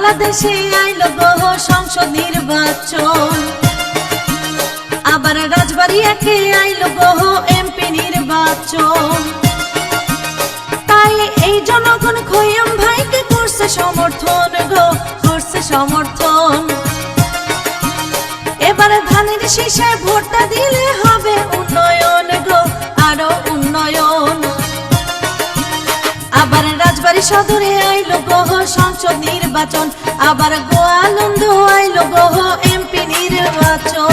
বাংলাদেশে আইলো গহ সংসদ নির্বাচন, আবার রাজবাড়ী একে আইলো গহ এমপি নির্বাচন। তাই এই জনগণ খৈয়াম ভাইকে করছে সমর্থন গো, করছে সমর্থন। এবারে ধানের শীষে ভোটটা দিলে হবে উন্নয়ন গো, আরো উন্নয়ন। আবার রাজবাড়ী সদরে আইলো গহ সংসদ নির্বাচন, আবার গোয়ালন্দ আইলো গহ এমপি নির্বাচন।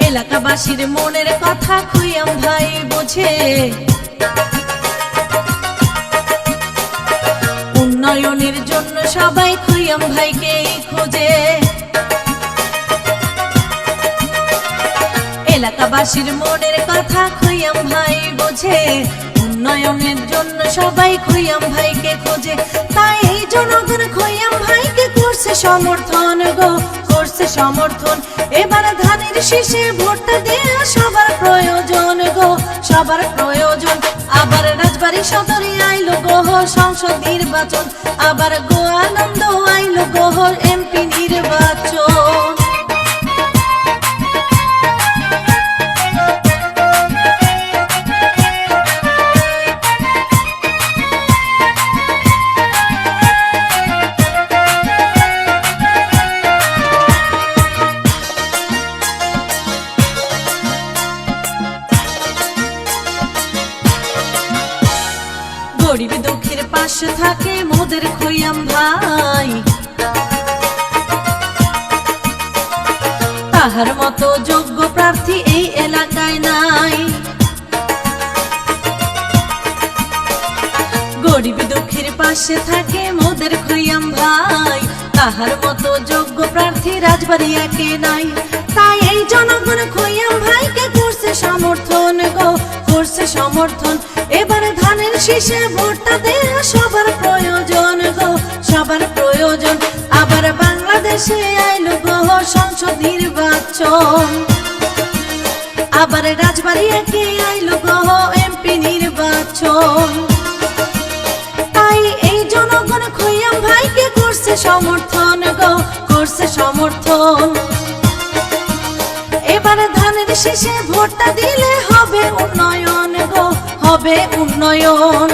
এলাকাবাসীর মনের কথা খৈয়াম ভাই বোঝে, উন্নয়নের জন্য সবাই খৈয়াম ভাইকে খোঁজে। এলাকাবাসীর মনের কথা খৈয়াম ভাই বোঝে, উন্নয়নের জন্য সবাই খৈয়াম ভাইকে খোঁজে। তাই এই জনগণ খৈয়াম ভাইকে করছে সমর্থন গো, করছে সমর্থন। এবার ধানের শীষে ভোটটা দেয়া সবার প্রয়োজন গো, সবার প্রয়োজন। আবার রাজবাড়ী সদরে আইলো গহ সংসদ নির্বাচন, আবার গোয়ালন্দ আইলো গহ এমপি নির্বাচন। গরিব দুঃখের পাশে থাকে মোদের খৈয়াম ভাই, তাহার মতো যোগ্য প্রার্থী এই এলাকায় নাই। গরিব দুঃখের পাশে থাকে মোদের খৈয়াম ভাই, তাহার মতো যোগ্য প্রার্থী রাজবাড়ী একে নাই। তাই এই জনগণ খৈয়াম ভাইকে করছে সমর্থন গো, করছে সমর্থন। এবারে ধানের শীষে ভোটটা দেয়া সবার প্রয়োজন গো, সবার প্রয়োজন। আবার বাংলাদেশে আইলো গহ সংসদ নির্বাচন, আবার রাজবাড়ী একে আইলো গহ এমপি নির্বাচন। তাই এই জনগণ খৈয়াম ভাইকে করছে সমর্থন গো, করছে সমর্থন। এবারে ধানের শীষে ভোটটা দিলে হবে উন্নয়ন গো, হবে উন্নয়ন।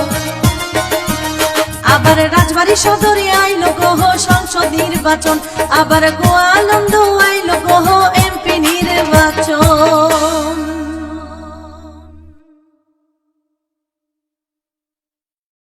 আবার রাজবাড়ী সদরে আইলো গহ সংসদ নির্বাচন, আবার গোয়ালন্দ